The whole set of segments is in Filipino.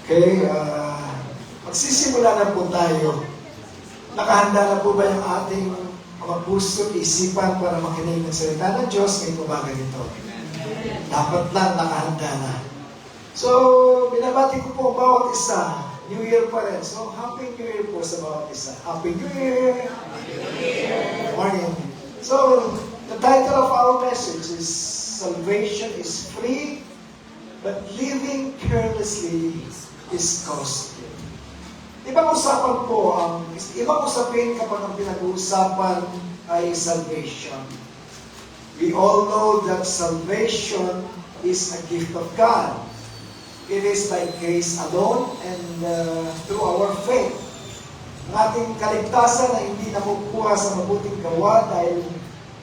Okay, magsisimula na po tayo. Nakahanda na po ba yung ating mga puso, isipan para makinig ng salita ng Diyos ngayong umaga nito? Dapat lang nakahanda na. So, binabati ko po ang bawat isa. New Year pa rin. So, Happy New Year po sa bawat isa. Happy New Year! Happy New Year! Good morning. So, the title of our message is Salvation is Free, but Living Carelessly is Costly. Ibang usapan po, ibang usapin kapag ang pinag-uusapan ay salvation. We all know that salvation is a gift of God. It is by grace alone and through our faith. Ang ating kaligtasan ay hindi nakukuha sa mabuting gawa dahil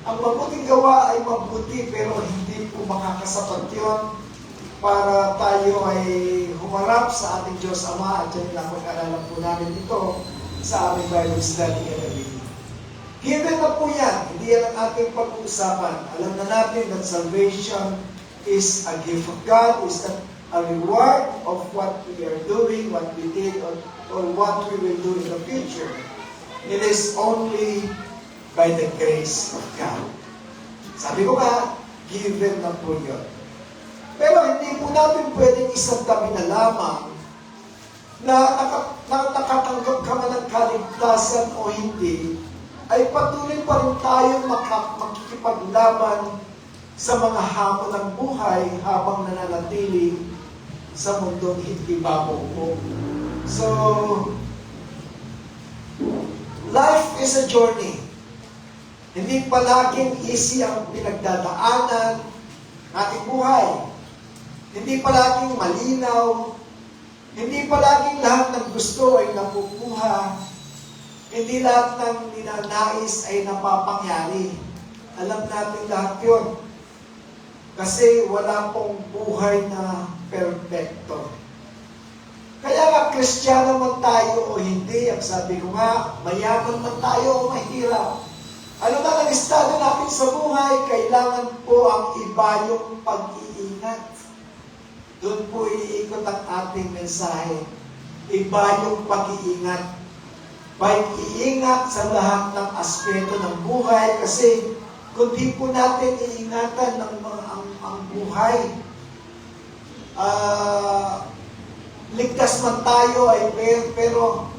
ang mabuting gawa ay mabuti pero hindi po makakasapat yun para tayo ay humarap sa ating Diyos Ama at yan lang mag-aralan po namin ito sa aming Bible study gabi. Given na po yan, hindi yan ang ating pag-uusapan. Alam na natin that salvation is a gift of God, is a reward of what we are doing, what we did, or what we will do in the future. It is only by the grace of God. Sabi ko nga, given na po yun. Pero hindi po natin pwedeng isang tabi na lamang na nakatanggap ka man ng kaligtasan o hindi, ay patuloy pa rin tayong makikipaglaban sa mga hamon ng buhay habang nananatili sa mundong hindi bago. So, life is a journey. Hindi palaging easy ang pinagdadaanan ating buhay. Hindi palaging malinaw. Hindi palaging lahat ng gusto ay nakukuha. Hindi lahat ng ninanais ay napapangyari. Alam natin lahat yun. Kasi wala pong buhay na perfecto. Kaya nga, Kristiyano man tayo o hindi, ang sabi ko nga, mayaman man tayo o mahirap. Ano man ang estado natin sa buhay, kailangan po ang iba yung pag-iingat. Doon po iikot ang ating mensahe. Iba yung pag-iingat. Pag-iingat sa lahat ng aspeto ng buhay kasi kung di po natin iingatan ang buhay, ligtas man tayo ay pero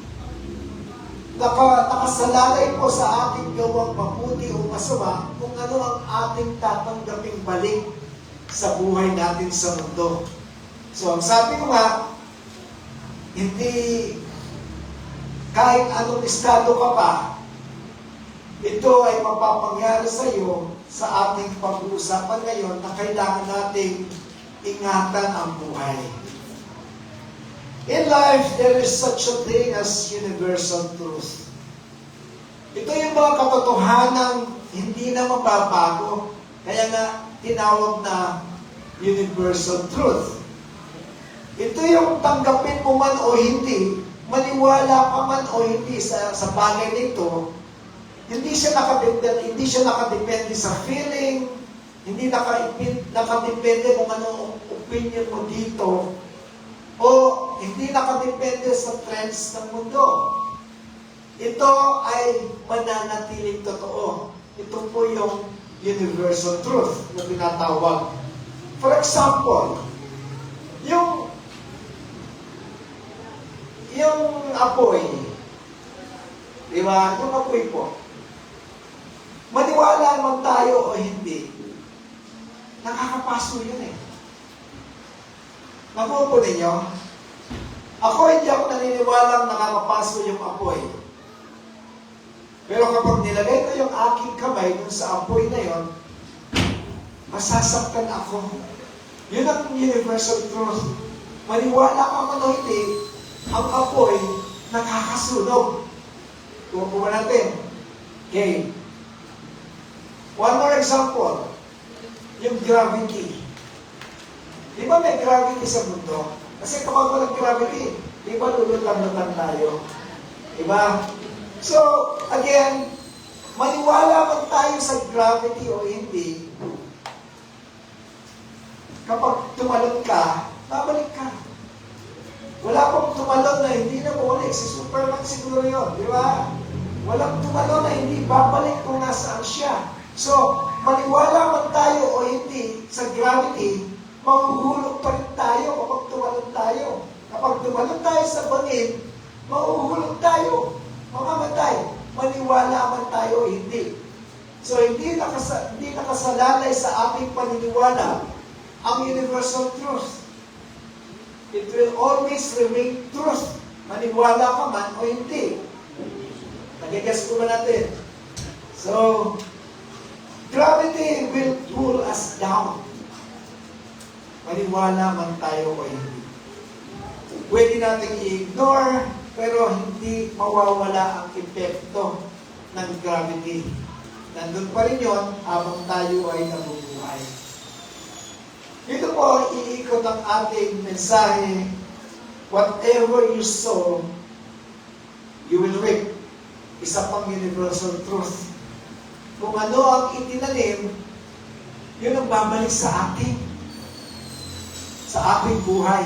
nakasalalay po sa ating gawang mabuti o masama kung ano ang ating tatanggaping balik sa buhay natin sa mundo. So, ang sabi ko nga, hindi kahit anong estado ka pa, ito ay mapapangyari sa iyo sa ating pag-uusapan ngayon na kailangan nating ingatan ang buhay. In life, there is such a thing as universal truth. Ito yung mga katotohanang hindi na mababago. Kaya nga, tinawag na universal truth. Ito yung tanggapin mo man o hindi, maniwala ka man o hindi sa bagay nito, hindi siya nakadepende sa feeling, hindi nakadepende kung anong opinion mo dito, o hindi nakadepende sa trends ng mundo. Ito ay mananatiling totoo. Ito po yung universal truth na tinatawag. For example, yung apoy, di ba? Yung apoy po, maniwala man tayo o hindi, nakakapaso yun eh. Nakuha po ninyo? Ako hindi ako naniniwalang nakakapaso yung apoy. Pero kapag nilagay ko yung aking kamay dun sa apoy na yon, masasaktan ako. Yun ang universal truth. Maniwala ka man o hindi, ang apoy nakakasunog. Tuwa po ba natin? Okay. One more example. Yung gravity. Di ba may gravity sa mundo? Kasi kapag walang gravity, di ba lulutang-lutang tayo? Di ba? So, again, maniwala man tayo sa gravity o hindi, kapag tumalon ka, babalik ka. Wala lang siguro yun, di ba? Walang tumalo na hindi babalik kung nasaan siya. So, maniwala man tayo o hindi sa gravity, mahuhulog pa rin tayo kapag tumalon tayo. Kapag tumalon tayo sa bangin, mahuhulog tayo, mamamatay. Maniwala man tayo o hindi. So, hindi nakasalalay sa ating paniniwala ang universal truth. It will always remain truth. Maniwala ka man o hindi. Nagigess ko ba natin? So, gravity will pull us down. Maniwala man tayo o hindi. Pwede natin i-ignore, pero hindi mawawala ang epekto ng gravity. Nandun pa rin yun habang tayo ay nabubuhay. Dito po, iikot ang ating mensahe. Whatever you sow, you will reap. Isa pang universal truth. Kung ano ang itinanim, yun ang babalik sa atin. Sa ating buhay.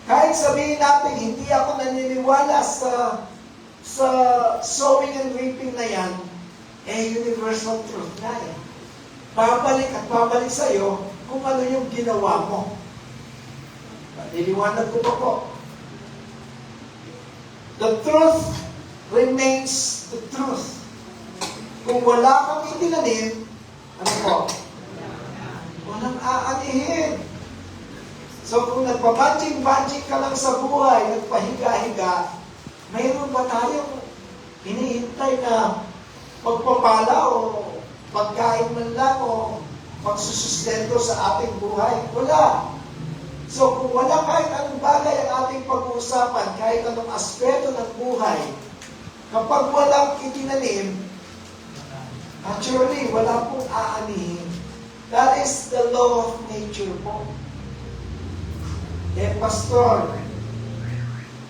Kahit sabihin natin, hindi ako naniniwala sa sowing and reaping na yan, universal truth na yan. Babalik at babalik sa'yo kung ano yung ginawa mo. Niliwanag ko po. The truth remains the truth. Kung wala kang itinanim, ano po? Walang aanihin. So kung nagpa-magic ka lang sa buhay, nagpahiga-higa, mayroon ba tayong hinihintay na pagpapala o pagkain man lang o pagsusustento sa ating buhay? Wala. So kung wala kahit anong bagay ang ating pag-uusapan, kahit anong aspeto ng buhay, kapag walang itinanim, actually, wala pong aanihin. That is the law of nature po. Pastor,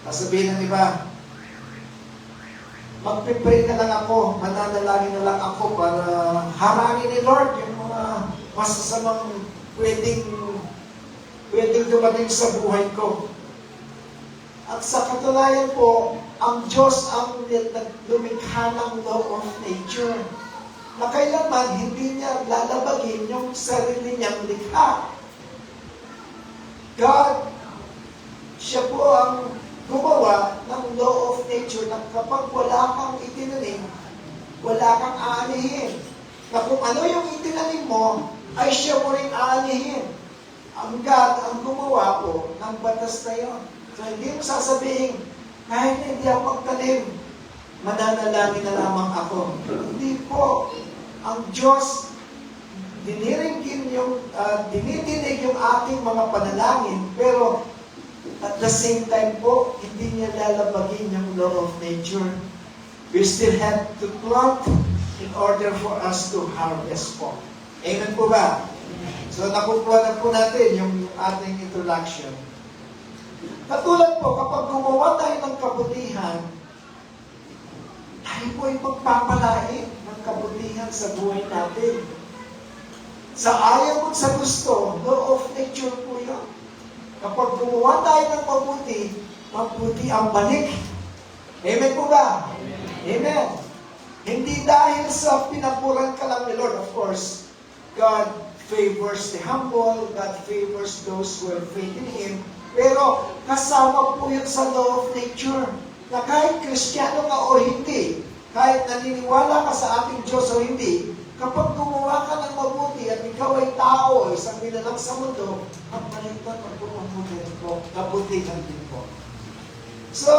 sasabihin ng iba, magpipray na lang ako, mananalangin na lang ako para harangin ni Lord yung mga masasamang pwedeng dumating sa buhay ko. At sa katunayan po, ang Diyos ang lumikha ng law of nature na kailanman hindi niya lalabagin yung sarili niyang likha. God, siya po ang gumawa ng law of nature na kapag wala kang itinanim, wala kang aanihin. Na kung ano yung itinanim mo, ay siya mo rin aanihin. Ang God ang gumawa po ng batas na yun. So hindi mo sasabihin, kahit hindi ako magtanim, mananalangin na lamang ako. Hindi po. Ang Diyos, dinidinig yung ating mga panalangin, pero at the same time po, hindi niya lalabagin yung law of nature. We still have to plant in order for us to harvest po. Amen po ba? So nakuplanan po natin yung ating introduction. Katulad po, kapag gumawa tayo ng kabutihan, tayo po ay magpapalain ng kabutihan sa buhay natin. Sa ayaw at sa gusto, law of nature po yun. Kapag gumawa tayo ng mabuti ang balik. Amen po ba? Amen. Hindi dahil sa pinapuran ka lang ni Lord, of course. God favors the humble, God favors those who have faith in Him. Pero kasama po yun sa law of nature. Na kahit Kristiyano ka o hindi, kahit naniniwala ka sa ating Diyos o hindi, kapag gumawa ka ng mabuti at ikaw ay tao, isang binalang sa mundo, ang palitan magpupunta rin po, kabutihan din po. So,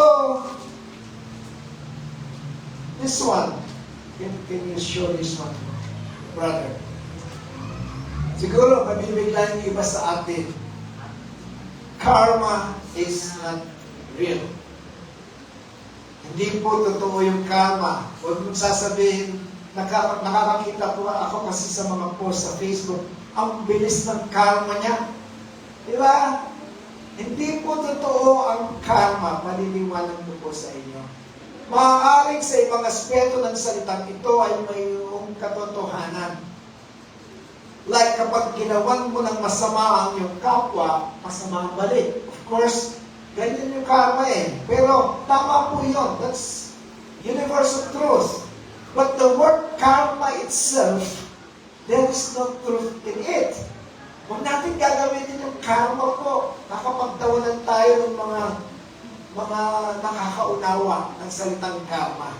this one, can you show this one, brother? Siguro, mabibigla yung iba sa atin. Karma is not real. Hindi po totoo yung karma. Huwag mong sasabihin, nakakakita po ako kasi sa mga post sa Facebook, ang bilis ng karma niya. Di ba? Hindi po totoo ang karma. Maliliwanag ko po sa inyo. Maaaring sa ibang aspeto ng salitang ito ay mayroong katotohanan. Like kapag ginawan mo ng masama ang iyong kapwa, masama ang balik. Of course, Ganyan yung karma eh. Pero tama po yun. That's universal truth. But the word karma itself, there is no truth in it. Huwag natin gagamitin yung karma po. Nakapagtawanan tayo ng mga nakakaunawa ng salitang karma.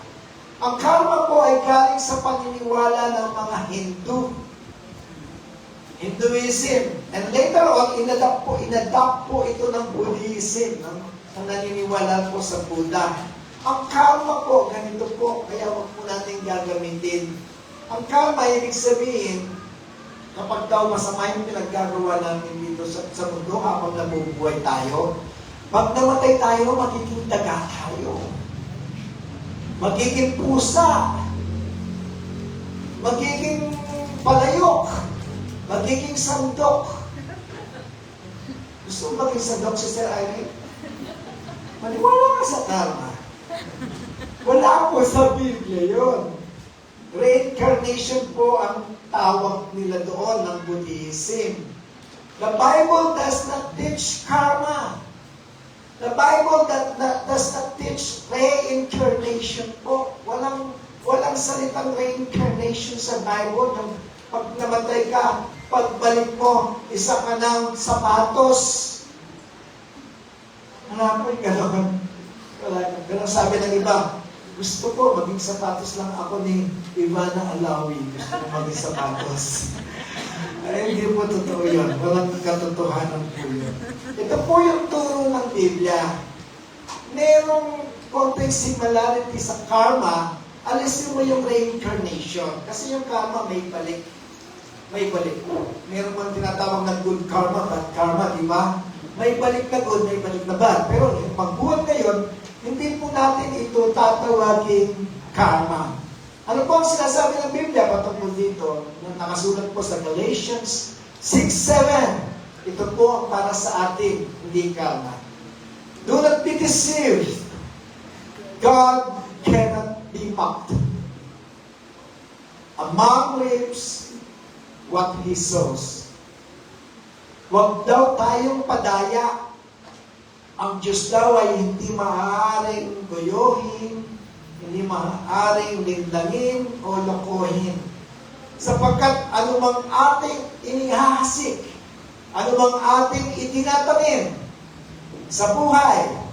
Ang karma po ay galing sa paniniwala ng mga Hinduism. And later on, inadapt po ito ng Buddhism, ng naniniwala po sa Buddha. Ang karma po, ganito po, kaya huwag po natin gagamitin. Ang karma, ibig sabihin, kapag daw masama yung pinaggagawa namin dito sa mundo habang nabubuhay tayo, pag namatay tayo, magiging daga tayo. Magiging pusa. Magiging palayok. Magiging sandok. Gusto mo maging sandok, Sister Irene? Maniwala ka sa karma. Wala po sa Biblia yun. Reincarnation po ang tawag nila doon ng Buddhism. The Bible does not teach karma. The Bible does not teach reincarnation po. Walang salitang reincarnation sa Bible. Pag namatay ka, pagbalik mo, isa ka ng sapatos. Wala po yung gano'n. Gano'n sabi ng iba, gusto ko maging sapatos lang ako ni Ivana Alawi. Gusto ko maging sapatos. Ay, hindi po totoo yun. Walang katotohanan po yun. Ito po yung turo ng Biblia. Merong konting similarity sa karma, alisin mo yung reincarnation. Kasi yung karma may balik. May balik. Meron mang tinatawag na good karma, bad karma, di ba? May balik na good, may balik na bad. Pero yung pagbuhat ngayon, hindi po natin ito tatawagin karma. Ano po ang sinasabi ng Biblia patungkol dito? Nakasulat po sa Galatians 6:7. Ito po ang para sa atin, hindi karma. Do not be deceived. God cannot be mocked. A man reaps what he sows. Huwag daw tayong padaya. Ang Diyos daw ay hindi maaaring goyohin, hindi maaaring lindangin o lokohin. Sapagkat anumang ating inihahasik, anumang ating itinatanim sa buhay,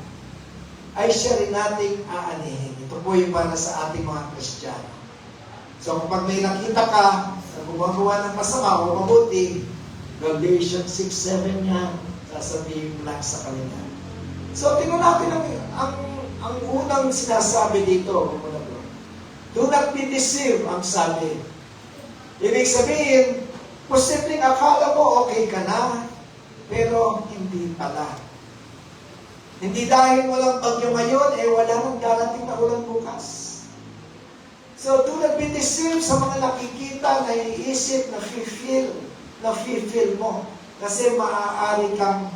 ay siya rin nating aanihin. Ito po yung para sa ating mga Kristiyano. So kapag may nakita ka na gumagawa ng masama o mabuti, Galatians 6:7 yan, sasabihin mo lang sa kanila. So tingnan natin ang unang sinasabi dito. Do not be deceived, ang sabi. Ibig sabihin, posibleng akala mo okay ka na, pero hindi pala. Hindi dahil walang bagyo ngayon, wala nang darating na ulan bukas. So, do not be deceived sa mga nakikita, naiisip, na-feel mo. Kasi maaari kang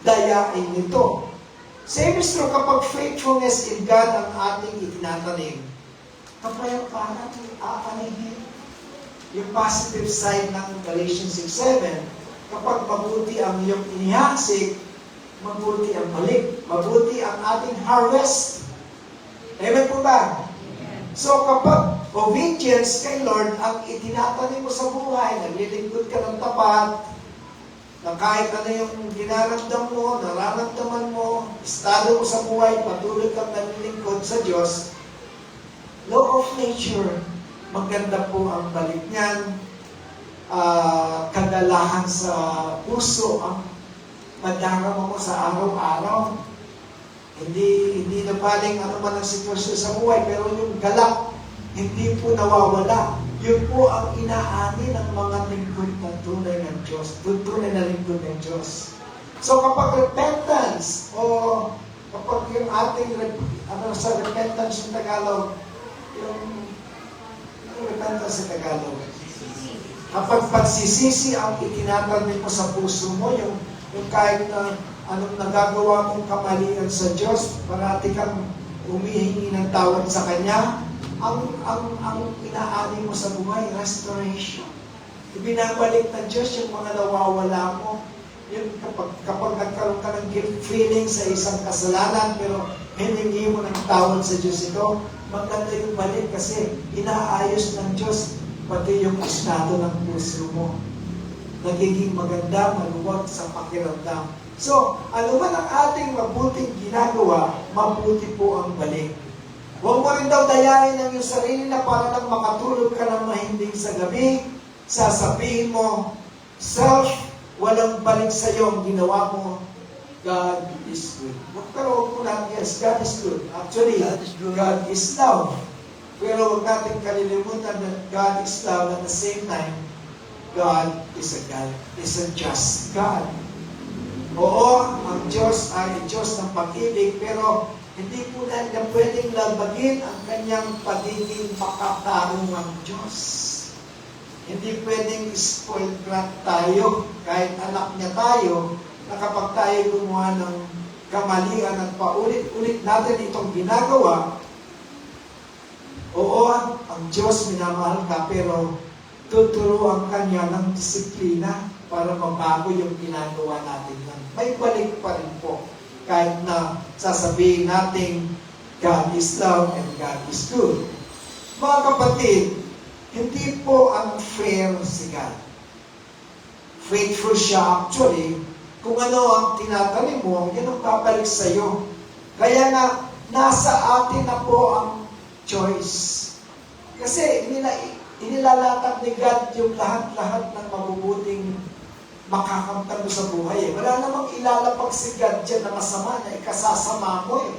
dayain nito. Same is true kapag faithfulness in God ang ating itinatanim. Kapag parang aanihin. Yung positive side ng Galatians 6:7, kapag mabuti ang iyong inihasik, mabuti ang balik. Mabuti ang ating harvest. Amen po ba? So kapag obedience kay Lord ang itinatanim mo sa buhay, naglilingkod ka ng tapat, na kahit ano yung dinaramdam mo, nararamdaman mo, estado mo sa buhay, patuloy kang naglilingkod sa Diyos, law of nature, maganda po ang balik niyan, kagalahan sa puso, ang madarama mo sa araw-araw. Hindi na baling ano man ang sitwasyon sa buhay, pero yung galak, hindi po nawawala. Yun po ang inaani ng mga lingkod na tunay ng Diyos. Tunay na lingkod ng Diyos. So kapag repentance, o kapag yung ating, sa repentance yung Tagalog, yung repentance sa Tagalog, kapag pagsisisi ang itinatanim mo sa puso mo, yung kahit na anong nagagawa mong kamalian sa Diyos, parati kang humihingi ng tawad sa Kanya, ang inaani mo sa buhay, restoration. Ibinabalik ng Diyos yung mga nawawala mo. Yung kapag nagkaroon ka ng guilt feeling sa isang kasalanan, pero hiningi mo ng tawad sa Diyos ito, maganda yung balik kasi inaayos ng Diyos pati yung estado ng puso mo. Nagiging maganda, maluwag sa pakiramdam. So, ano man ang ating mabuting ginagawa, mabuti po ang balik. Huwag mo rin daw dayain ang iyong sarili na para lang makatulog ka ng mahimbing sa gabi, sasabihin mo, self, walang balik sa iyo ang ginawa mo, God is good. Pero huwag mo lang, yes, God is good. Actually, God is love. Pero huwag natin kalilimutan na God is love at the same time, God is a just God. Oo, ang Diyos ay Diyos ng pag-ibig, pero hindi po natin pwedeng labagin ang kanyang pagiging makatarungang Diyos. Hindi pwedeng spoiled brat tayo, kahit anak niya tayo, na kapag tayo gumawa ng kamalian at paulit-ulit natin itong ginagawa, oo, ang Diyos minamahal ka, pero tuturuan kanya ng disiplina para mabago yung ginagawa natin yan. May balik pa rin po, kahit na sasabihin natin, God is love and God is good. Mga kapatid, hindi po unfair si God. Faithful siya actually. Kung ano ang tinatanim mo, yan ang babalik sa iyo. Kaya nga, nasa atin na po ang choice. Kasi inilalatag ni God yung lahat-lahat ng mabubuting makakamtan mo sa buhay. Wala namang ilalapag si God dyan na masama na ikasasama mo eh.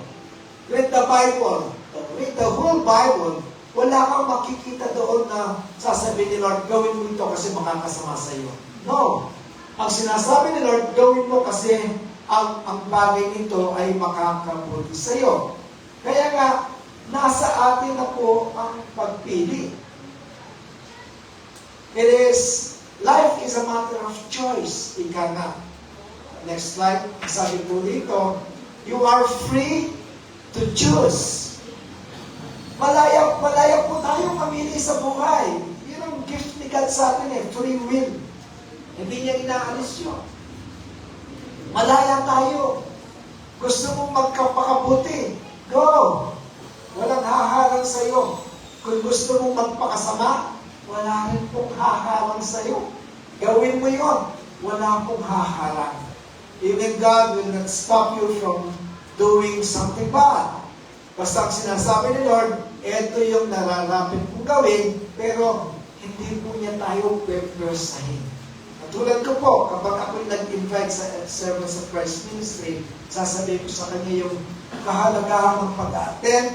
Read the Bible. Read the whole Bible. Wala kang makikita doon na sasabihin ni Lord, gawin mo ito kasi makakasama sa iyo. No. Ang sinasabi ni Lord, gawin mo kasi ang bagay nito ay makakabuti sa iyo. Kaya nga, nasa atin na po ang pagpili. Life is a matter of choice. Ika nga. Next slide. Sabi po dito, you are free to choose. Malaya po tayo mamili sa buhay. Yun ang gift ni God sa atin eh, free will. Hindi niya inaalis yun. Malaya tayo. Gusto mong magkapakabuti, go! Walang haharang sa iyo. Kung gusto mong magpakasama, wala rin pong haharang sa iyo. Gawin mo yun. Wala pong haharang. Even God will not stop you from doing something bad. Basta ang sinasabi ni Lord, ito yung nararapit mong gawin, pero hindi po niya tayo peppersahin. Tulad ko po, kapag ako'y nag-invite sa Servants of Christ Ministry, sasabihin ko sa kanya yung kahalagahan ng pag-attend.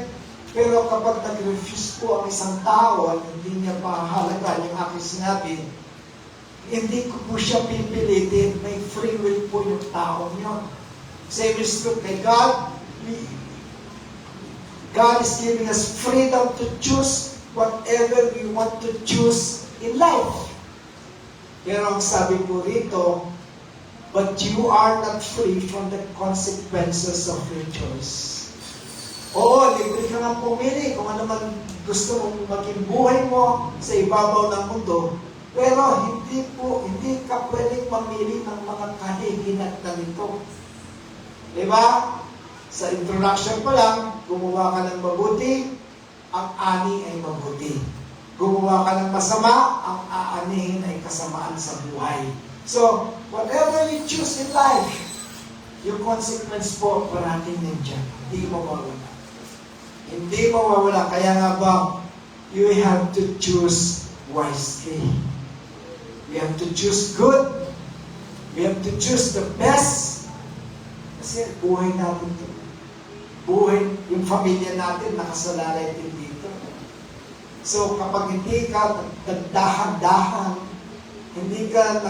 Pero kapag nag-refuse po ang isang tao at hindi niya pahalaga yung aking sinabi, hindi ko po siya pipilitin. May free will po yung tao niyo. Same is true kay God. God is giving us freedom to choose whatever we want to choose in life. Pero ang sabi po rito, but you are not free from the consequences of your choice. Oo, libre ka nga pumili kung ano man gusto mong maging buhay mo sa ibabaw ng mundo. Pero hindi ka pwedeng mamili ng mga kahihinat na nito. Diba? Sa introduction pa lang, gumawa ka ng mabuti, ang ani ay mabuti. Gumawa ka ng masama, ang aanihin ay kasamaan sa buhay. So, whatever you choose in life, yung consequence po, parating nandiyan. Hindi mawawala. Hindi mawawala. Kaya nga ba, you have to choose wisely. We have to choose good. We have to choose the best. Kasi buhay natin ito. Buhay, yung pamilya natin, nakasalalay din dito. So, kapag hindi ka nagdahan-dahan, hindi ka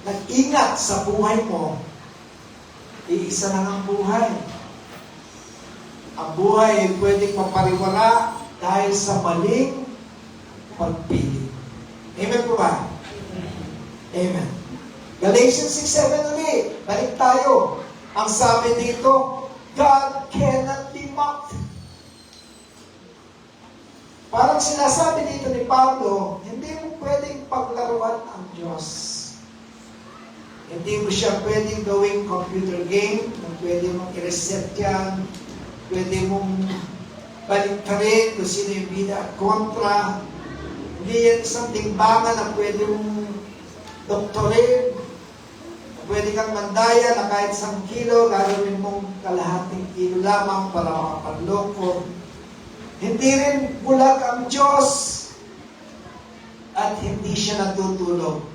nag-ingat sa buhay mo, iisa lang ang buhay. Ang buhay ay pwedeng mapariwara dahil sa maling pagpili. Amen po ba? Amen. Galatians 6:7 ulit. Balik tayo. Ang sabi dito, God cannot be mocked. Parang sinasabi dito ni Pablo, hindi mo pwedeng paglaruan ang Diyos. Hindi mo siya pwedeng gawing computer game, na pwede mong i-reset yan, pwede mong baliktarin kung sino yung bida at kontra. Hindi yan isang timbangan na pwede mong doktorin. Pwede kang mandaya na kahit 1 kilo, gagawin mong kalahating kilo lamang para makapagloko. Hindi rin bulag ang Diyos at hindi siya natutulog.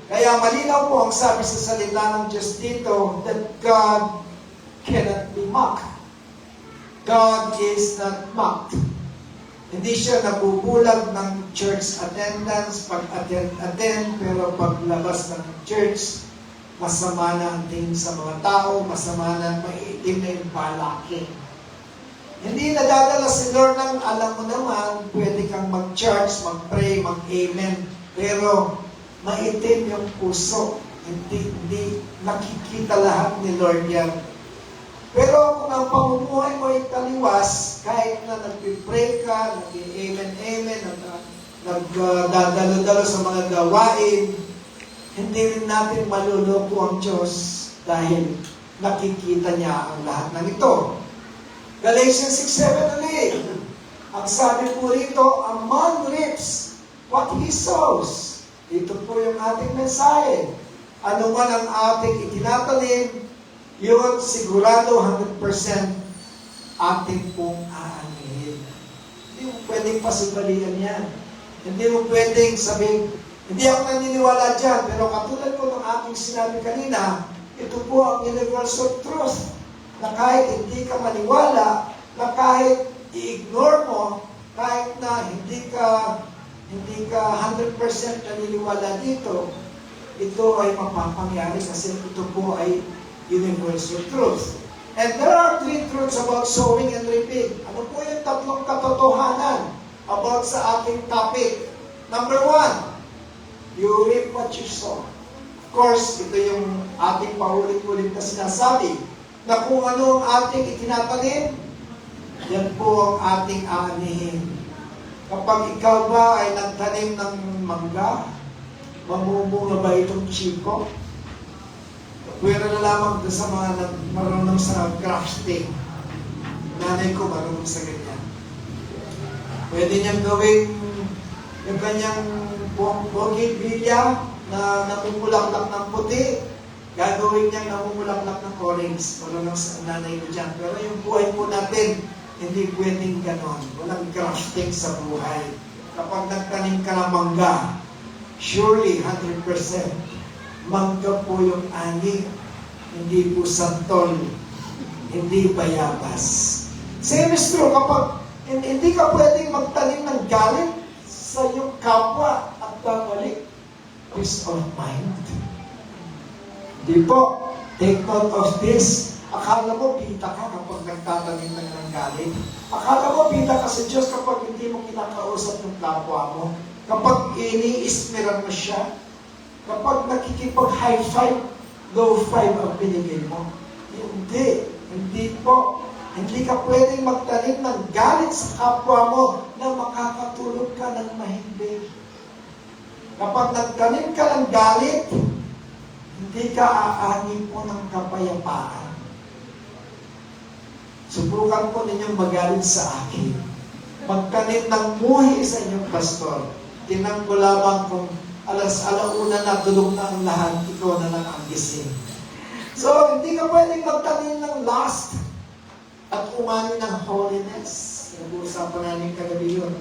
Kaya malinaw po ang sabi sa salita ng Diyos dito that God cannot be mocked. God is not mocked. Hindi siya nabubulag ng church attendance, pag-attend, pero paglabas ng church, masama na ang tingin sa mga tao, masama na maiitim na yung balakid. Hindi nadadala si Lord ng alam mo naman, pwede kang mag-church, mag-pray, mag-amen, pero maitim yung puso. Hindi nakikita lahat ni Lord yan. Pero kung ang pamumuhay mo ay taliwas, kahit na nag-pray ka, nag-amen, nagdadalo-dalo sa mga gawain, hindi rin natin maluloko ang Diyos dahil nakikita niya ang lahat ng ito. Galatians 6:7 ulit. Ang sabi po rito, a man reaps what he sows. Ito po yung ating mensahe. Ano man ang ating itinatanim, yun sigurado 100% ating pong aanihin. Hindi mo pwedeng pasubalian yan. Hindi mo pwedeng sabihin, hindi ako naniniwala dyan, pero katulad po ng aking sinabi kanina, ito po ang universal truth, na kahit hindi ka maniwala, na kahit i-ignore mo, kahit na hindi ka 100% naniniwala dito, ito ay mapapangyari kasi ito po ay universal truth. And there are 3 truths about sowing and reaping. Ano po yung 3 katotohanan about sa ating topic? Number 1, you reap what you sow. Of course, ito yung ating paulit-ulit na sinasabi, na kung ano ang ating itinatanim, yan po ang ating aanihin. Kapag ikaw ba ay nagtanim ng mangga, mamumunga ba itong chiko? Pwera na lamang sa mga marunong sa grafting. Nanay ko marunong sa ganyan. Pwede niyang gawing yung kanyang bougainvillea na namumulaklak ng puti. Gagawin niyang namumulaklak ng orange. Marunong sa nanay ko dyan. Pero yung buhay po natin, hindi pwedeng ganon. Walang grafting sa buhay. Kapag nagtanim ka ng mangga, surely 100%. Mangga po yung ani, hindi po santol, hindi bayabas. Same is true, kapag hindi ka pwedeng magtanim ng galit sa iyong kapwa at babalik, peace of mind. Di po, take note of this. Akala mo bita ka kapag nagtatanim ng galit. Akala mo bita ka sa Diyos kapag hindi mo kinakausap ng kapwa mo. Kapag ini-ismeran mo siya, kapag nakikipag-high five, low five ang binigay mo. Hindi po. Hindi ka pwedeng magtanim ng galit sa kapwa mo na makakatulog ka ng mahimbing. Kapag nagtanim ka ng galit, hindi ka aanin po ng kapayapaan. Subukan po ninyong magalit sa akin. Magtanim ng muhi sa inyong pastor. Tinang ko lamang kung alauna na, tulog na ang lahat, ikaw na lang ang gising. So, hindi ka pwedeng magtanim ng lust at umani ng holiness. Nag-uusapan namin kagabi yun.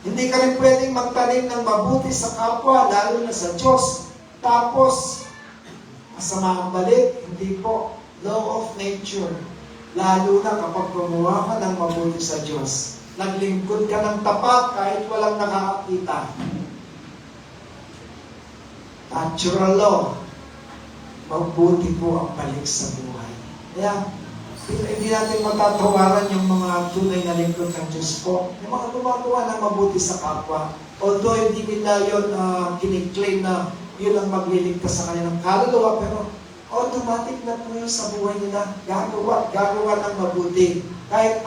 Hindi ka rin pwedeng magtanim ng mabuti sa kapwa, lalo na sa Diyos. Tapos, masama ang balik. Hindi po. Law of nature. Lalo na kapag gumawa ka ng mabuti sa Diyos. Naglingkod ka ng tapat kahit walang nakakakita. Natural law. Mabuti po ang balik sa buhay. Kaya, hindi natin matatawaran yung mga tunay na lingkod ng Diyos po. Yung mga gumagawa ng mabuti sa kapwa. Although hindi nila yun kiniklaim na yun ang magliligtas sa kanilang kaluluwa, pero automatic na po yun sa buhay nila. Gagawa ng mabuti. Kahit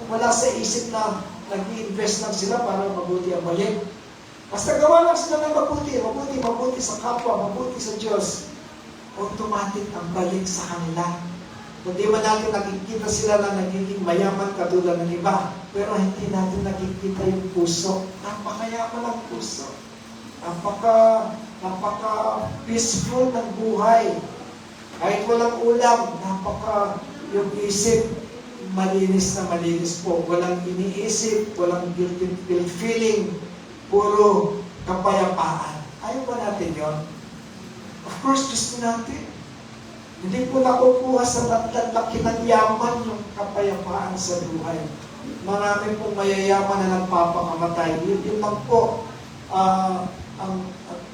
wala sa isip na nag-i-invest lang sila para mabuti ang balik. Basta gawa lang sila ng mabuti sa kapwa, mabuti sa Diyos, automatic ang balik sa kanila. Hindi man natin nakikita sila na nagiging mayaman katulad ng iba, pero hindi natin nakikita yung puso. Napakayaman ang puso. Napaka-peaceful ng buhay. Kahit walang ulam, yung isip, malinis na malinis po. Walang iniisip, walang guilty feeling, puro kapayapaan. Ayaw ba natin yun? Of course, gusto natin. Hindi po nakukuha sa laki ng yaman yung kapayapaan sa buhay. Marami pong mayayaman na nagpapakamatay. Yun lang po.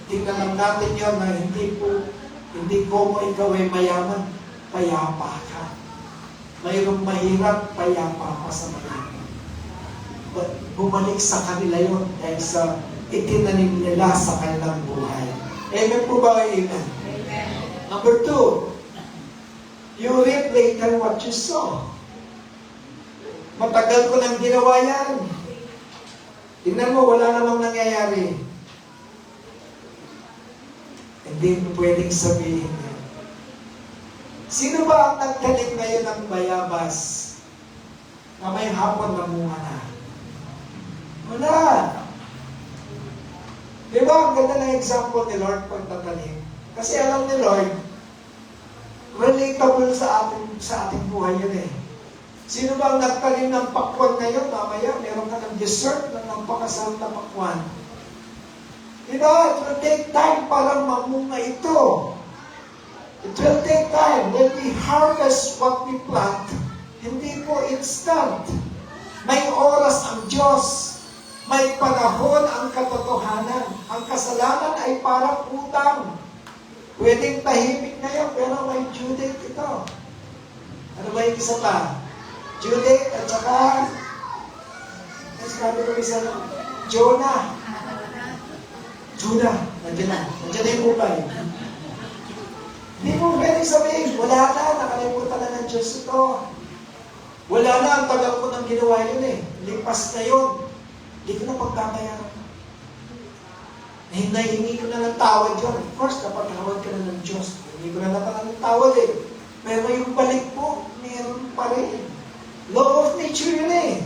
Tingnan lang natin yun na hindi ko mo ikaw ay mayaman, payapa ka. Mayroong mahirap, payapa ka sa mahirap. But bumalik sa kanila yun dahil sa itinanim nila sa kanilang buhay. Amen po ba? Amen. Amen. Number 2, you reap later what you sow. Matagal ko nang ginawa yan. Tingnan mo, wala namang nangyayari. Hindi mo pwedeng sabihin yan. Sino ba ang nagtanim ngayon ng bayabas na may hapon na munga na? Wala. Di ba, ang ganda ng example ni Lord pagtatanim? Kasi alam ni Lord, relatable sa ating buhay yun eh. Sino ba ang nagtanim ng pakwan ngayon? Mamaya, meron ka ng dessert ng napakasarap na pakwan. Diba? It will take time para mamunga ito. It will take time. When we harvest what we plant, hindi po instant. May oras ang Diyos. May panahon ang katotohanan. Ang kasalanan ay parang utang. Pwedeng tahimik ngayon, pero may due date ito. Ano ba yung isa pa? Due date at saka sabi ko isa Jonah. Nandiyan na yung upay. Hindi mo pwedeng sabihin, wala na, nakalimutan na ng Diyos ito. Wala na, ang tagal ko nang ginawa yun eh. Lipas na yun. Hindi ko na pagkakayaran. Hingi ko na ng tawad yun. Of course, napatawad ka na ng Diyos. Hindi ko na naman ng tawad eh. Pero yung balik po, meron pa rin. Law of nature yun eh.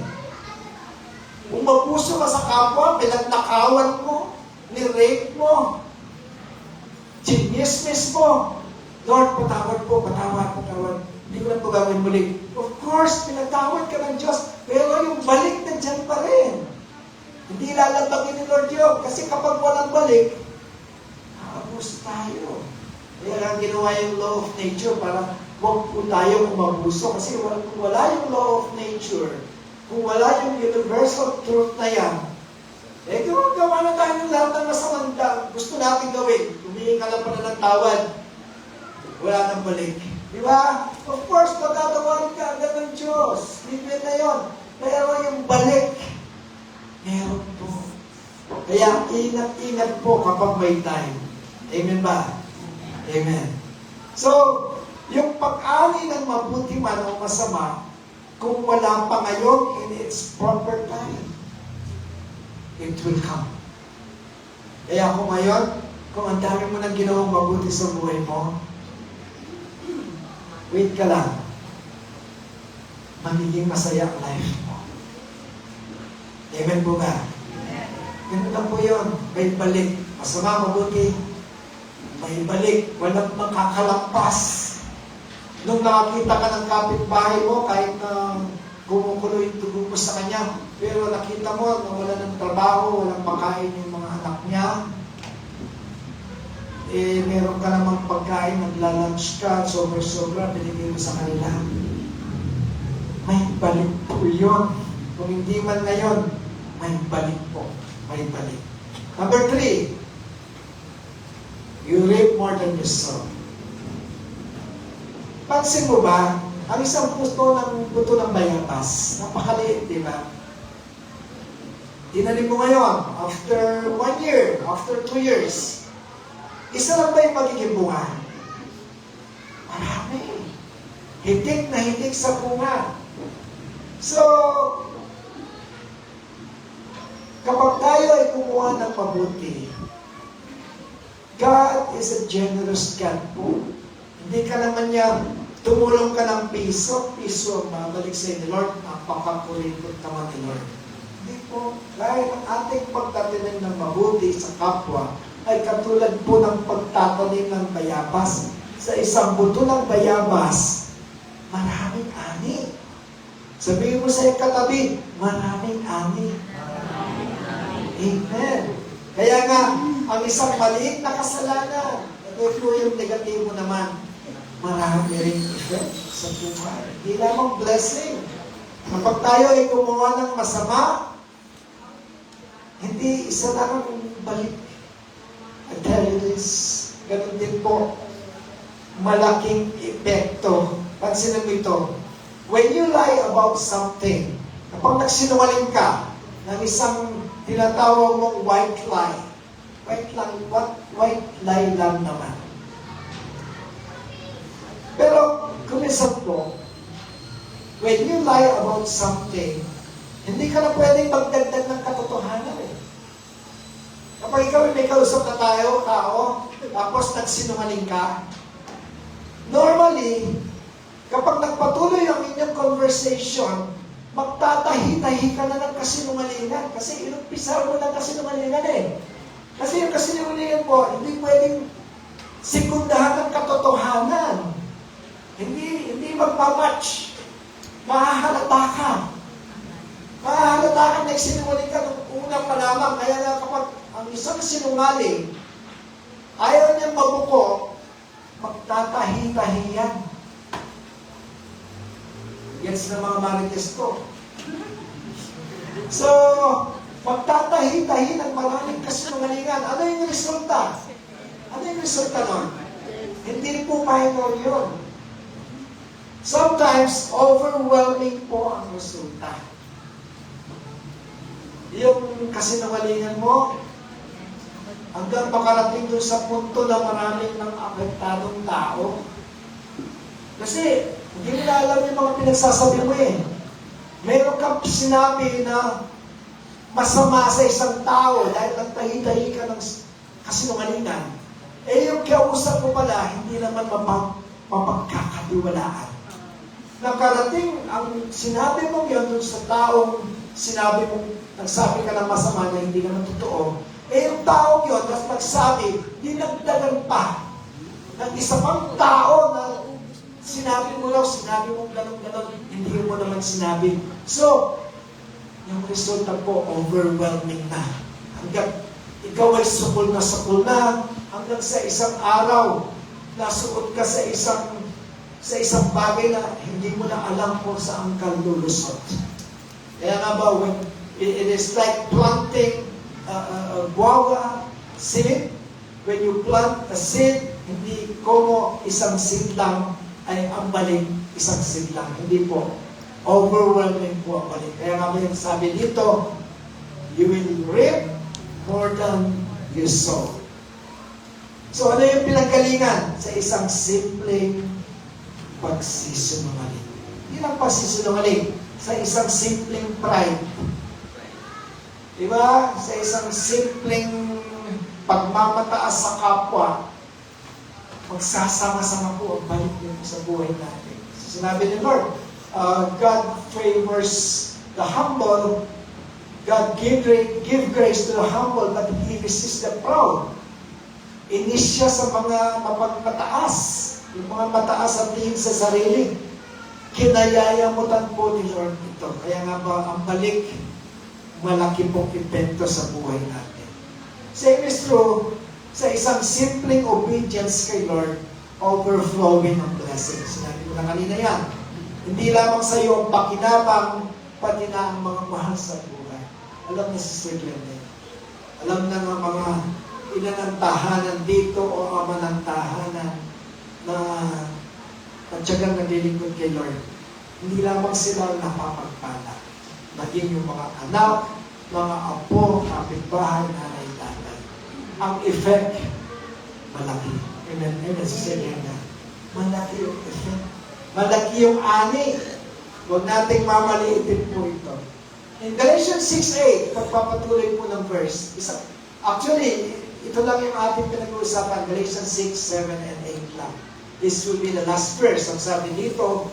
Kung mapuso ka sa kapwa, pinagnakawan mo, ni-rape mo, chinismis mo, Lord, patawad po, patawad. Hindi ko na po gawin muli. Of course, pinatawad ka ng Diyos, pero yung balik na dyan pa rin. Hindi lalabagin ni Lord yun. Kasi kapag walang balik, nakabus tayo. Kaya lang ginawa yung law of nature para huwag po tayo umabuso. Kasi kung wala yung law of nature, kung wala yung universal truth na yan, gawa na tayo ng lahat ng masamang gusto natin gawin. Humingi ka lang pa na ng tawad. Wala nang balik. Di ba? Of course, magtatawarin ka agad ng Diyos. Libre na yun. Pero yung balik, meron po. Kaya ingat-ingat po kapag may time. Amen ba? Amen. So, yung pag-ani ng mabuti man o masama, kung wala pa ngayon in its proper time, it will come. Kaya kung ngayon, kung ang dami mo nang ginawang mabuti sa buhay mo, wait ka lang. Magiging masaya ang life mo. Amen po ba? Ganun lang po yun. May balik. Masama, mabuti. May balik. Walang makakalampas. Nung nakakita ka ng kapitbahay mo, kahit na kumukulo yung dugo mo sa kanya, pero nakita mo na wala ng trabaho, walang makain yung mga anak niya, meron ka namang pagkain, nagla-lunch ka, sobra-sobra, binigay mo sa kanila. May balik po yun. Kung hindi man ngayon, may balik po. May balik. Number 3, you reap more than you sow. Pansin mo ba, ang isang buto ng bayabas, napakaliit, di ba? Tinanim mo ngayon, after 1 year, after 2 years, isa lang ba yung magiging bunga? Marami. Hitik na hitik sa bunga. So, Kapag tayo ay kumuha ng mabuti, God is a generous God po. Hindi ka naman niya, tumulong ka ng piso ang babalik sa ni Lord, napakakuripot naman ni Lord. Hindi po, dahil ang ating pagtatanim ng mabuti sa kapwa, ay katulad po ng pagtatanim ng bayabas. Sa isang buto ng bayabas, maraming ani. Sabihin mo sa katabi, maraming ani. Amen. Kaya nga, ang isang maliit na kasalanan, ito po yung negatibo naman, marami rin effect sa buhay. Hindi lamang blessing. Kapag tayo ay gumawa ng masama, hindi isa lang ang balik. I tell you this, ganun din po, malaking epekto. Pansinin mo ito, when you lie about something, kapag nagsinungaling ka ng isang tinatawag mong white lie lang naman. Pero, kumisan po, when you lie about something, hindi ka na pwedeng magdagdag ng katotohanan eh. Kapag ikaw may kausap na tao, tapos nagsinungaling ka, normally, kapag nagpatuloy ang inyong conversation, magtatahi-tahi ka na ng kasinungalingan. Kasi inumpisahan mo ng kasinungalingan eh. Kasi yung kasinungalingan po, hindi pwedeng sekundahan ng katotohanan. Hindi magmamatch. Mahahalata ka. Mahahalata ka na sinungaling ka nung unang pa lamang. Kaya na kapag ang isang sinungaling, ayaw niyang mabuko, magtatahi-tahi yan. Gets na mga marites ko. So, magtatahi-tahi ng maraming kasinungalingan. Ano yung resulta? Ano yung resulta nun? Hindi po minor yun. Sometimes, overwhelming po ang resulta. Yung kasinungalingan mo, hanggang makarating doon sa punto na maraming ng apektadong tao. Kasi, hindi mo na alam yung mga pinagsasabi mo eh. Meron kang sinabi na masama sa isang tao dahil nagtahi-tahi ka ng kasinungalingan. Eh yung kausap mo pala, hindi naman mapagkakatiwalaan. Nakarating ang sinabi mong yun dun sa taong sinabi mong, nagsabi ka ng masama na hindi naman totoo. Eh yung taong yun, nagsabi, dinagdagan pa ng isa pang tao na sinabi mo gano'n, hindi mo naman sinabi. So, yung resulta po, overwhelming na. Hanggang ikaw ay sukol na, hanggang sa isang araw, nasuot ka sa isang bagay na hindi mo na alam kung saan ka lulusot. Kaya nga ba, when it is like planting guava seed, when you plant a seed, hindi como isang seed lang ay ang balik, isang seed lang. Hindi po. Overwhelming po ang balik. Kaya nga may sabi dito, you will reap more than you sow. So ano yung pinanggalingan? Sa isang simpleng pagsisinungaling. Hindi lang pagsisinungaling. Sa isang simpleng pride. Diba? Sa isang simpleng pagmamataas sa kapwa, magsasama-sama po ang balik din sa buhay natin. Sinabi ni Lord, God favors the humble, God give grace to the humble, but He resists the proud. Inis siya sa mga mapagmataas, yung mga mataas ang tingin sa sarili. Kinayayamutan po ni Lord ito. Kaya nga ba, ang balik, malaki pong epekto sa buhay natin. Same is true, sa isang simpleng obedience kay Lord, overflowing ang blessings. Sinabi ko na kanina yan. Hindi lamang sa iyo ang pakinabang, pati na ang mga mahal sa buhay. Alam na si Sir Glenda. Alam na ng mga ina ng tahanan dito o ama ng tahanan na natsagang naglilingkod kay Lord. Hindi lamang sila napapagpala. Maging yung mga anak, mga apo, kapitbahay, nanay, tatay. Ang effect, malaki. Amen. Amen. Siya na. Malaki yung effect. Malaki yung ani. Huwag nating mamaliitin po ito. In Galatians 6:8, pagpapatuloy po ng verse, actually, ito lang yung ating pinag-uusapan, Galatians 6, 7, and 8 lang. This will be the last verse. Ang sabi dito,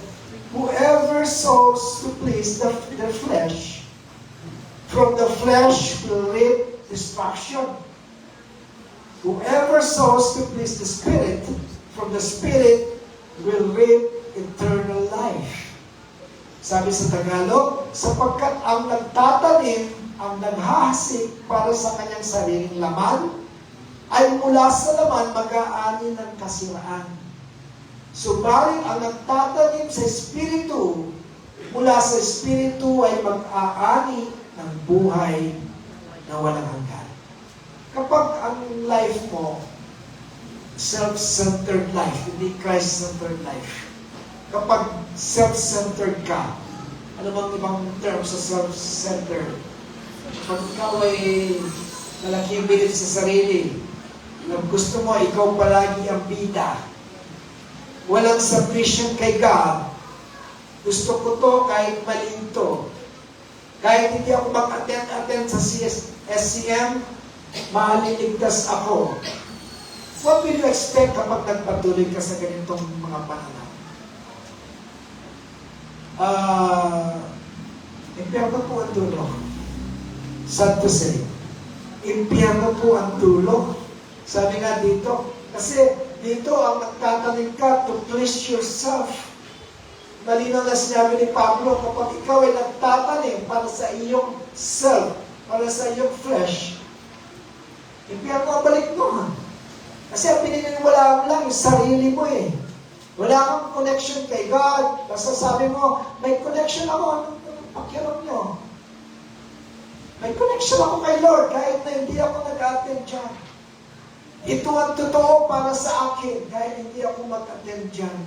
whoever sows to please their flesh, from the flesh will reap destruction. Whoever sows to please the Spirit, from the Spirit will reap eternal life. Sabi sa Tagalog, sapagkat ang nagtatanim, ang naghahasik para sa kanyang sariling laman, ay mula sa laman mag-aani ng kasiraan. Subalit ang nagtatanim sa Espiritu, mula sa Espiritu ay mag-aani ng buhay na walang hanggan. Kapag ang life mo, self-centered life, hindi Christ-centered life. Kapag self-centered ka, ano bang ibang term sa self-centered? Pag ikaw ay malaking bilit sa sarili, gusto mo, ikaw palagi ang bida. Walang submission kay God. Gusto ko to kahit mali ito. Kahit hindi ako mag-attend sa SCM, maliligtas ako. What will you expect kapag nagpatuloy ka sa ganitong mga pananaw? Impyerno po ang dulo. Sad to say. Impyerno po ang dulo. Sabi nga dito, kasi dito ang nagtatanim ka to please yourself. Malinaw na sinabi ni Pablo, kapag ikaw ay nagtatanim para sa iyong self, para sa iyong flesh, impyerno ang balik mo. Kasi ang pininiwalaan lang yung sarili mo eh. Wala kang connection kay God. Basta sabi mo, may connection ako. Anong pakialam nyo? May connection ako kay Lord kahit na hindi ako nag-attend dyan. Ito ang totoo para sa akin kahit hindi ako mag-attend dyan.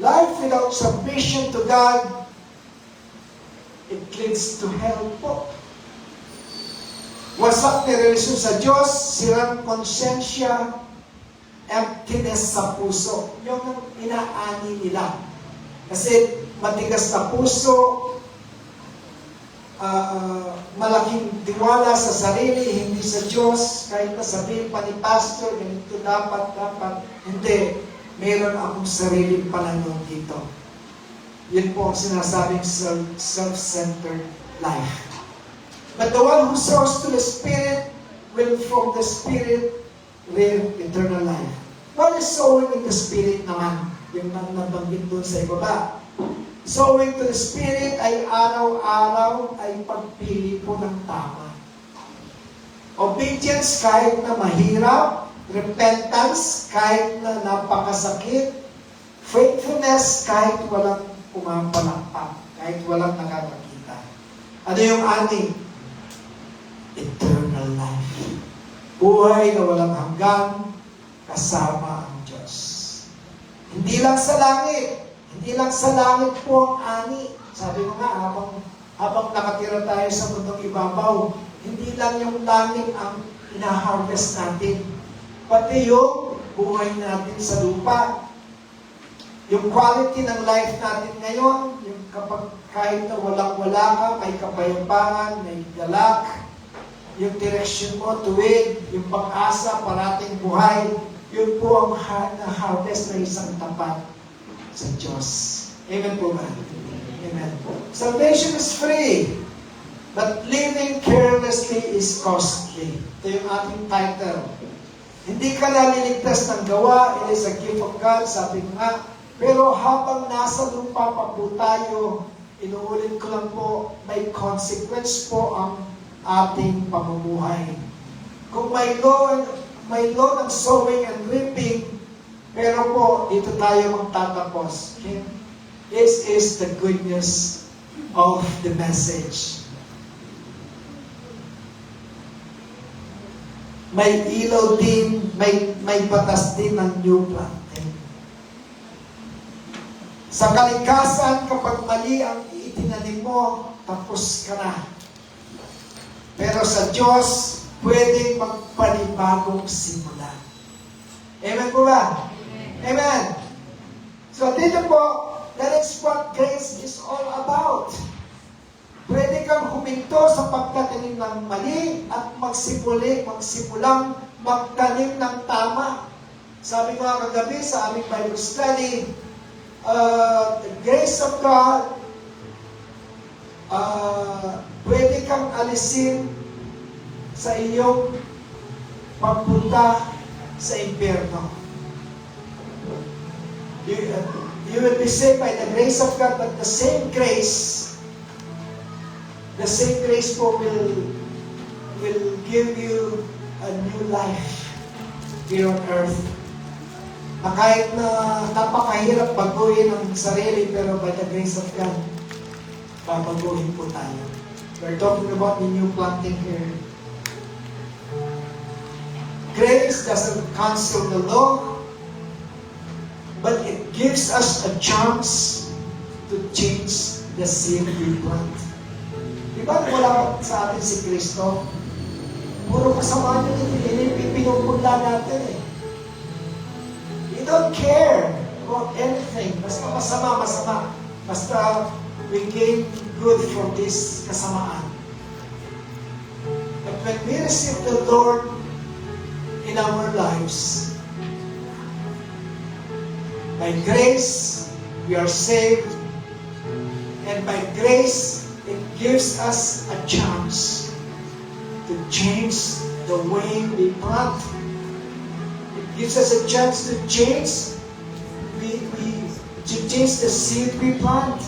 Life without submission to God, it leads to hell po. Wasak na relasyon sa Diyos, sirang konsensya, emptiness sa puso. Yung inaani nila. Kasi matigas na puso, malaking tiwala sa sarili, hindi sa Diyos, kahit na sabihin pa ni pastor, ganito dapat, hindi. Meron akong sariling pananaw dito. Yun po ang sinasabing self-centered life. But the one who sows to the Spirit will from the Spirit live eternal life. What is sowing in the Spirit naman? Yung nabanggit doon sa ibaba. Sowing to the Spirit ay araw-araw ay pagpili po ng tama. Obedience kahit na mahirap, repentance kahit na napakasakit, faithfulness kahit walang pumapalakpak, kahit walang nakakakita. Ano yung ani? Eternal life. Buhay na walang hanggan, kasama ang Diyos. Hindi lang sa langit. Hindi lang sa langit po ang ani. Sabi ko nga, habang nakatira tayo sa mundong ibabaw, hindi lang yung langit ang ina-harvest natin. Pati yung buhay natin sa lupa. Yung quality ng life natin ngayon, yung kapag kahit na walang-wala ka, may kapayapaan, may galak, yung direction mo, tuwid, yung pag-asa, parating buhay, yun po ang harvest na isang tapat sa Diyos. Amen po ba? Amen. Salvation is free, but living carelessly is costly. Ito yung ating title. Hindi ka naliligtas ng gawa, it is a gift of God, sabi nga. Pero habang nasa lupa pa po tayo, inuulit ko lang po, may consequence po ang ating pamumuhay. Kung may law ng sowing and reaping, pero po, dito tayo magtatapos. Okay? This is the good news of the message. May ilaw din, may batas din ng new planting. Sa kalikasan, kapag mali ang itinanim mo, tapos ka na. Pero sa Diyos, pwedeng magpanibagong simula. Amen po ba? Amen. So dito po, that is what grace is all about. kang huminto sa pagtatanim ng mali at magsimulang magtanim ng tama. Sabi ko nga kagabi sa aming Bible study, the grace of God, pwede kang alisin sa iyong pagpunta sa impyerno. You will be saved by the grace of God, but the same grace po will give you a new life here on earth. Na kahit na napakahirap baguhin ang sarili, pero by the grace of God, babaguhin po tayo. We're talking about the new planting here. Grace doesn't cancel the law, but it gives us a chance to change the seed we plant. Di ba wala sa atin si Kristo? Puro kasama niyo pinupula natin eh. We don't care about anything. Basta masama. Basta we gain good from this kasamaan. But when we receive the Lord in our lives, by grace, we are saved. And by grace, it gives us a chance to change the way we plant. It gives us a chance to change the seed we plant.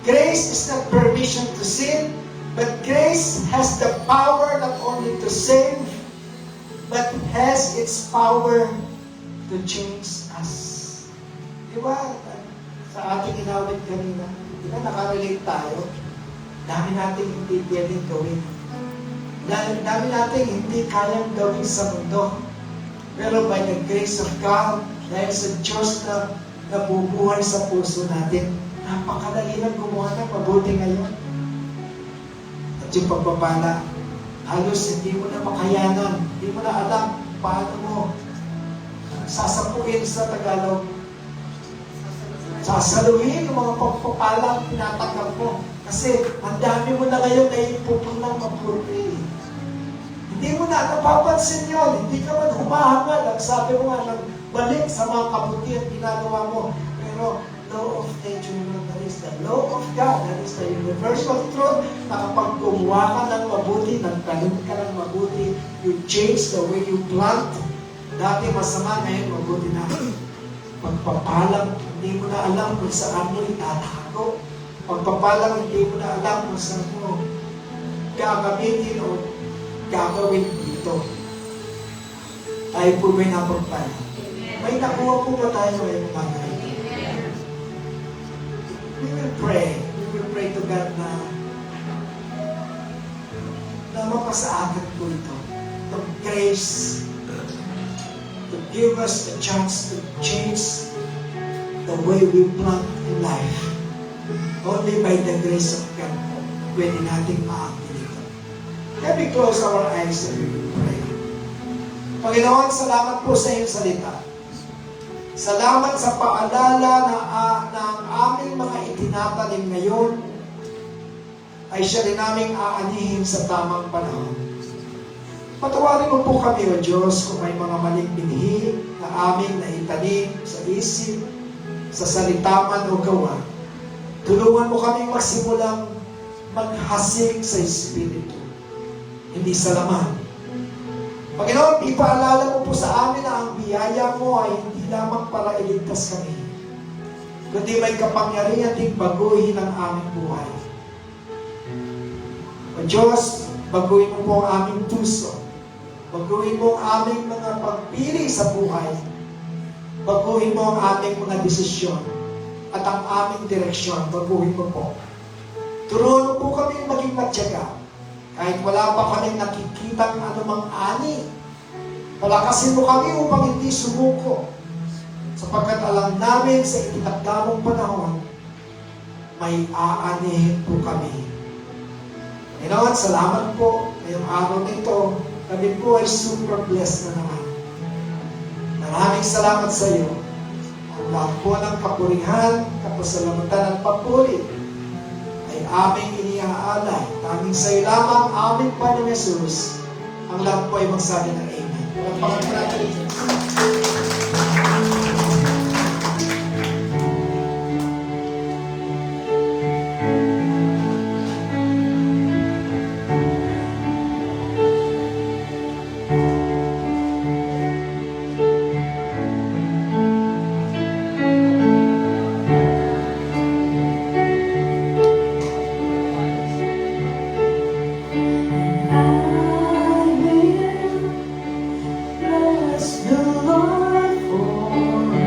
Grace is not permission to sin, but grace has the power not only to save, but has its power to change us. Diba? Sa ating inawit kanina, diba nakarelate tayo? Dami natin hindi pwedeng gawin. Dami natin hindi kayang gawin sa mundo. Pero by the grace of God, dahil sa Diyos na nabubuhay sa puso natin, napakadali lang gumawa ng mabuti ngayon. At yung pagpapala, halos hindi mo na makayanan, hindi mo na alam paano mo sasapuin sa Tagalog. Sasaluhin yung mga pagpapalang tinatanggap mo. Kasi ang dami mo na ngayon ay pupulang mabuti. Hindi mo na napapansin yun. Hindi ka man humahangad. Ang sabi mo nga, balik sa mga kabutihan ginagawa mo. Pero law of nature, that is the law of God. That is the universal truth na kapag gumawa ka ng mabuti, nagtanim ka ng mabuti, you change the way you plant. Dati masama, ngayon mabuti na. Pagpapalang, hindi mo na alam kung saan mo itatago. Pagpapalang, hindi mo na alam kung saan mo gagamitin o gagawin dito. Tayo po may napagpala. May nakuha po ba tayo ngayon mga ganito? We will pray. We will pray to God na mapasa atin po ito. The grace to give us a chance to change the way we plant in life. Only by the grace of God pwede natin maakit ito. Let me close our eyes and we will pray. Panginoon, salamat po sa iyong salita. Salamat sa paalala na ang aming mga itinatanim ngayon ay siya rin naming aanihin sa tamang panahon. Patawarin mo po kami, O Diyos, kung may mga maling binhi na aming naitanim sa isip, sa salita man o gawa. Tulungan mo kami magsimulang maghasik sa Espiritu, hindi sa laman. Panginoon, ipaalala mo po sa amin na ang biyaya mo ay hindi lamang para iligtas kami, kundi may kapangyarihan ding baguhin ang aming buhay. O Diyos, baguhin mo po ang aming puso. Baguhin mo ang aming mga pagpili sa buhay. Baguhin mo ang aming mga desisyon at ang aming direksyon. Baguhin mo po. Turuan mo po kami maging matyaga. Kahit wala pa kami nakikita ng anumang ani. Palakasin mo kami upang hindi sumuko. Sapagkat alam namin sa itinagdamong panahon, may aanihin po kami. Panginoon, salamat po ngayong araw na ito. Kami po ay super blessed na naman. Maraming salamat sa iyo. Ang lahat po ng kapurihan, kapasalamatan at papuri ay ay aming iniaalay. Tanging sa'yo lamang, aming Panginoong Jesus, ang lahat po ay magsabi ng Amen. Palakpakan po natin. Bless the Lord forever.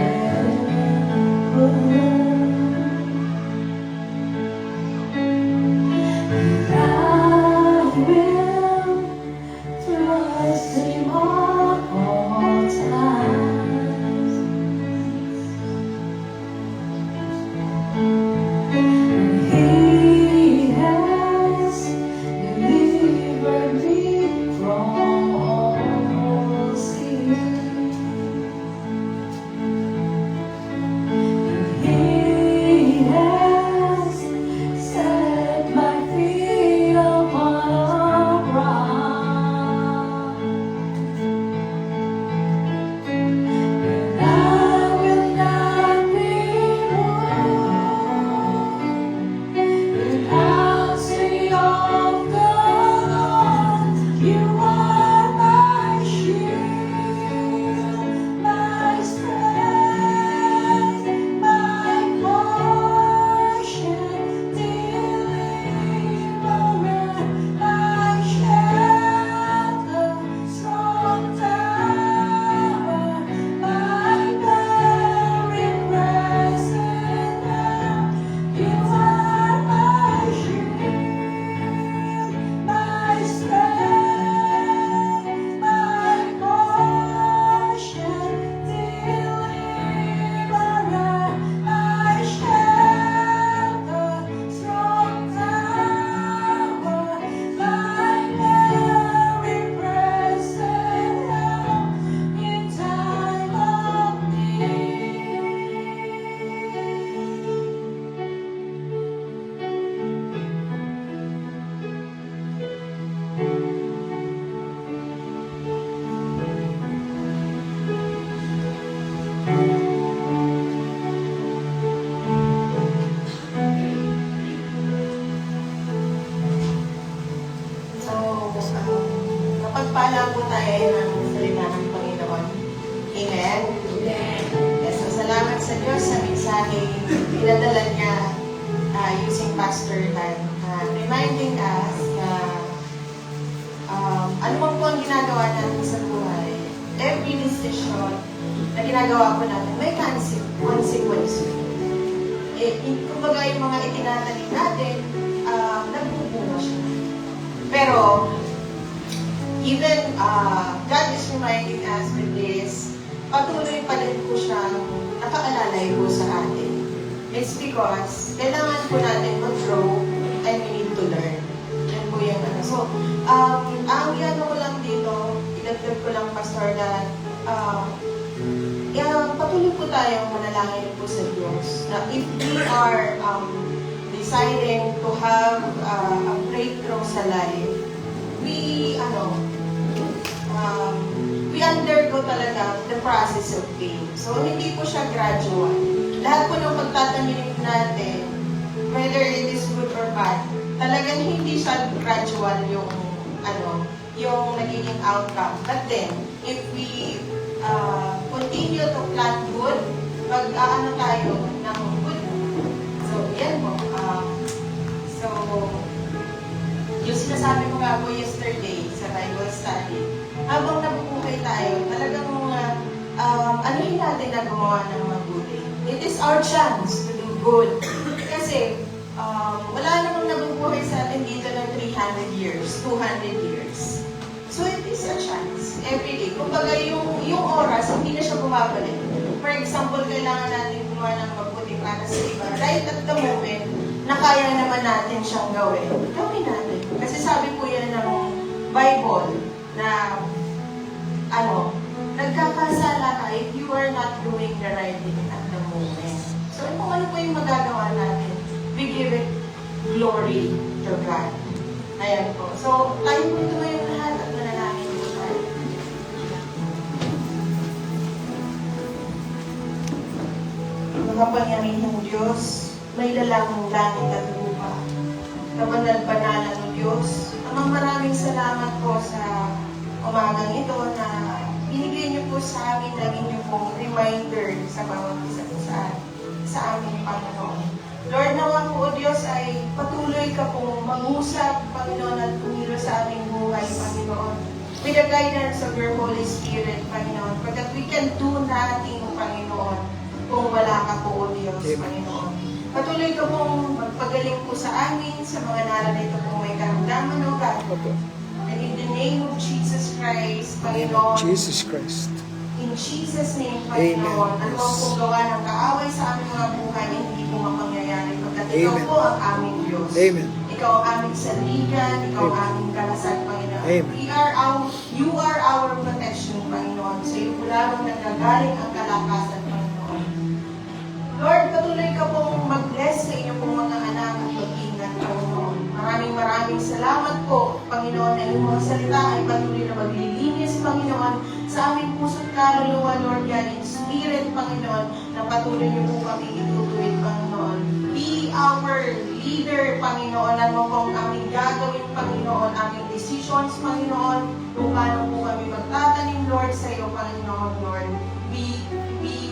Mapagpala po tayo ng salita ng Panginoon. Amen? Amen. Yes, so salamat sa Diyos sa mensahe pinadala niya using Pastor Han, reminding us na ano man po ang ginagawa natin sa buhay, every decision na ginagawa po natin, may consequence. Kumbaga yung mga itinatanim natin, nagbubunga siya. Pero, even God is reminding us with this, patuloy pa din po siyang nakaalalay po sa atin. It's because kailangan po natin mag-grow and we need to learn. Yan po yung ano. So, ang ginagawa ko lang dito, ilagdag ko lang, Pastor, na patuloy po tayong manalangin po sa Diyos na if we are deciding to have a breakthrough sa life, we undergo talaga the process of pain. So, hindi po siya gradual. Lahat po ng pagtatanim natin, whether it is good or bad, talagang hindi siya gradual yung nagiging outcome. But then, if we continue to plant good, pag-aano tayo ng good. So, yan po. Yung sinasabi ko nga po yesterday sa Bible study, habang nabubuhay tayo, talagang anuhin natin na gumawa ng mabuti. It is our chance to do good. Kasi, wala namang nabubuhay sa atin dito ng 300 years, 200 years. So, it is a chance. Every day. Kumbaga, yung oras, hindi na siya bumabalik. For example, kailangan natin gumawa ng mabuti para sa iba. Right at the moment, na kaya naman natin siyang gawin natin. Kasi sabi po yan ng Bible na nagkakasala ka if you are not doing the right thing at the moment. So, kung ano po yung magagawa natin, we give it glory to God. Ayan po. So, tayo po tumayo lahat at manalangin po tayo. Makapangyarihang Diyos, may lalang langit at lupa. Kabanal-banalan ng Diyos, amang maraming salamat po sa umagang ito na binigay niyo po sa amin ng inyong pong reminder sa bawat isa po sa aming Panginoon. Lord, nawa po o Diyos ay patuloy ka pong mangusap, Panginoon, at tumiro sa aming buhay, Panginoon. With the guidance of your Holy Spirit, Panginoon, because we can do nothing, Panginoon, kung wala ka po o Diyos, Panginoon. Patuloy ka pong magpagaling po sa amin, sa mga narito pong may karamdaman, O God. And in the name of Jesus Christ, Panginoon, Jesus Christ. in Jesus' name, Panginoon, Amen. ano ang pong gawa ng kaaway sa aming mga buhay, hindi po mapangyayari. Pagkat ikaw Amen. po ang aming Diyos. Amen. Ikaw ang aming sandigan, ikaw ang aming kalasag, Panginoon. Amen. You are our protection, Panginoon. Sa iyo po lamang nanggagaling ang kalakasan, Panginoon. Lord, patuloy ka pong mag-bless sa inyo pong mga anak at mag-ingat, Panginoon. Maraming salamat po, Panginoon, na yung mga salita ay patuloy na maglilinis, Panginoon, sa aming puso't kaluluwa, Lord God, in spirit, Panginoon, na patuloy niyo po kami itutuwid, Panginoon. Be our leader, Panginoon, ano pong aming gagawin, Panginoon, aming decisions, Panginoon, kung paano po kami magtatanim, Lord, sa iyo, Panginoon, Lord. We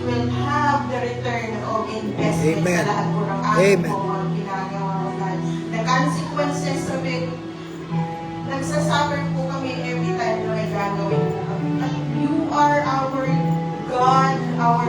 will have the return of investment Amen. sa lahat po ng aming Amen. po mga ginagawa, God. The consequences of it, nagsasuffer po kami every time na may gagawin po kami. But you are our God, our